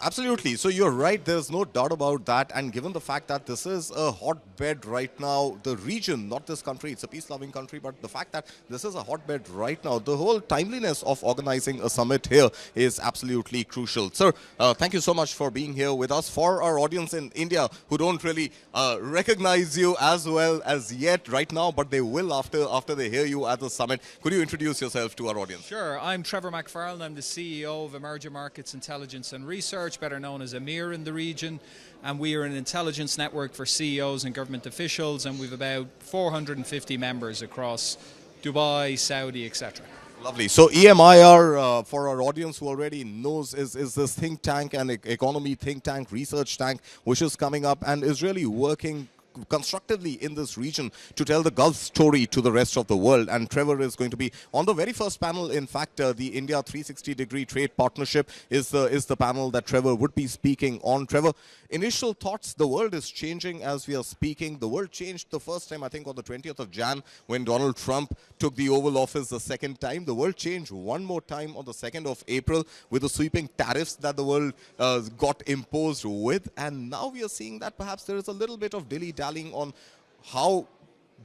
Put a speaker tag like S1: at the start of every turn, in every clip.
S1: Absolutely. So you're right. There's no doubt about that. And given the fact that this is a hotbed right now, the region, not this country, it's a peace-loving country, but the fact that this is a hotbed right now, the whole timeliness of organizing a summit here is absolutely crucial. Sir, thank you so much for being here with us. For our audience in India who don't really recognize you as well as yet right now, but they will after they hear you at the summit, could you introduce yourself to our audience?
S2: Sure. I'm Trevor McFarlane. I'm the CEO of Emerging Markets Intelligence and Research, better known as EMIR in the region, and we are an intelligence network for CEOs and government officials, and we've about 450 members across Dubai, Saudi, etc.
S1: Lovely. So EMIR, for our audience who already knows, is this think tank and economy think tank, research tank, which is coming up and is really working constructively in this region to tell the Gulf story to the rest of the world. And Trevor is going to be on the very first panel. In fact, the India 360-degree trade partnership is the panel that Trevor would be speaking on. Trevor, initial thoughts. The world is changing as we are speaking. The world changed the first time, I think, on the 20th of Jan when Donald Trump took the Oval Office the second time. The world changed one more time on the 2nd of April with the sweeping tariffs that the world got imposed with. And now we are seeing that perhaps there is a little bit of dilly-dallying on how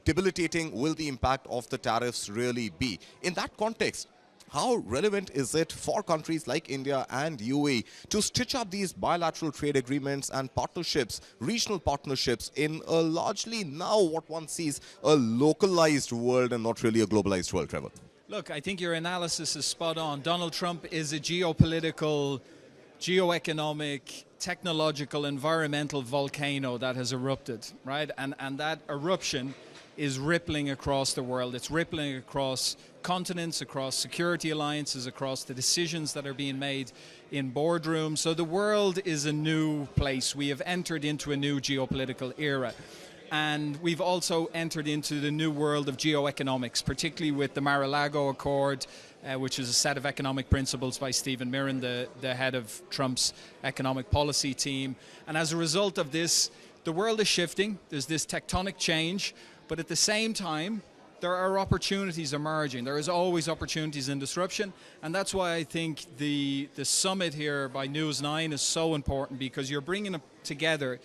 S1: debilitating will the impact of the tariffs really be. In that context, how relevant is it for countries like India and UAE to stitch up these bilateral trade agreements and partnerships, regional partnerships, in a largely now what one sees a localized world and not really a globalized world, Trevor?
S2: Look, I think your analysis is spot on. Donald Trump is a geopolitical, geoeconomic, technological, environmental volcano that has erupted, right? And that eruption is rippling across the world. It's rippling across continents, across security alliances, across the decisions that are being made in boardrooms. So the world is a new place. We have entered into a new geopolitical era. And we've also entered into the new world of geoeconomics, particularly with the Mar-a-Lago Accord, which is a set of economic principles by Stephen Mirren, the head of Trump's economic policy team. And as a result of this, the world is shifting. There's this tectonic change, but at the same time, there are opportunities emerging. There is always opportunities in disruption, and that's why I think the summit here by News9 is so important, because you're bringing together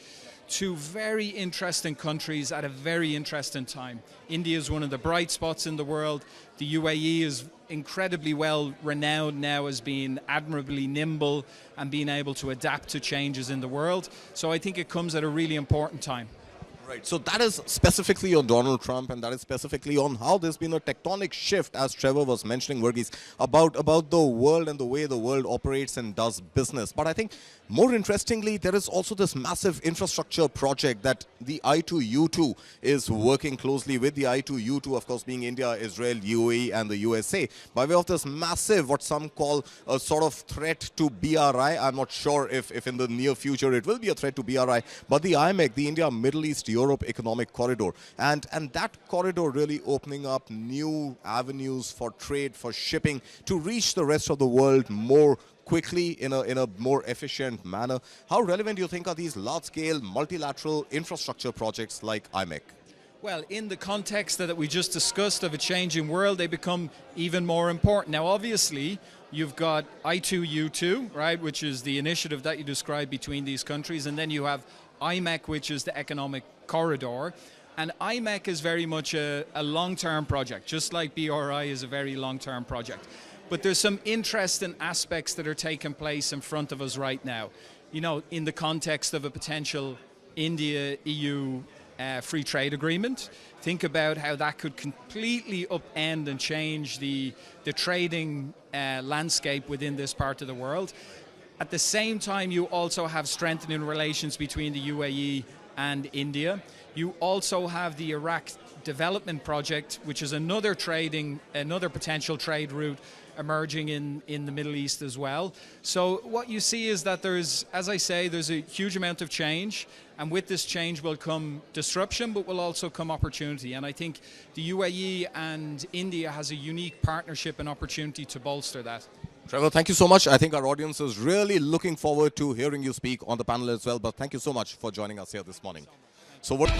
S2: two very interesting countries at a very interesting time. India is one of the bright spots in the world. The UAE is incredibly well renowned now as being admirably nimble and being able to adapt to changes in the world. So I think it comes at a really important time.
S1: Right, so that is specifically on Donald Trump, and that is specifically on how there's been a tectonic shift, as Trevor was mentioning, Verghese, about the world and the way the world operates and does business. But I think more interestingly, there is also this massive infrastructure project that the I2U2 is working closely with. The I2U2, of course, being India, Israel, UAE, and the USA, by way of this massive, what some call a sort of threat to BRI. I'm not sure if in the near future it will be a threat to BRI, but the IMEC, the India, Middle East, Europe Economic Corridor, and that corridor really opening up new avenues for trade, for shipping, to reach the rest of the world more quickly in a more efficient manner. How relevant do you think are these large-scale multilateral infrastructure projects like IMEC?
S2: Well, in the context that we just discussed of a changing world, they become even more important. Now, obviously, you've got I2U2, right, which is the initiative that you described between these countries, and then you have IMEC, which is the economic corridor. And IMEC is very much a long-term project, just like BRI is a very long-term project. But there's some interesting aspects that are taking place in front of us right now. You know, in the context of a potential India-EU free trade agreement, think about how that could completely upend and change the trading landscape within this part of the world. At the same time, you also have strengthening relations between the UAE and India. You also have the Iraq Development Project, which is another potential trade route emerging in the Middle East as well. So what you see is that there's, as I say, there's a huge amount of change, and with this change will come disruption, but will also come opportunity. And I think the UAE and India has a unique partnership and opportunity to bolster that.
S1: Trevor, thank you so much. I think our audience is really looking forward to hearing you speak on the panel as well. But thank you so much for joining us here this morning. So what?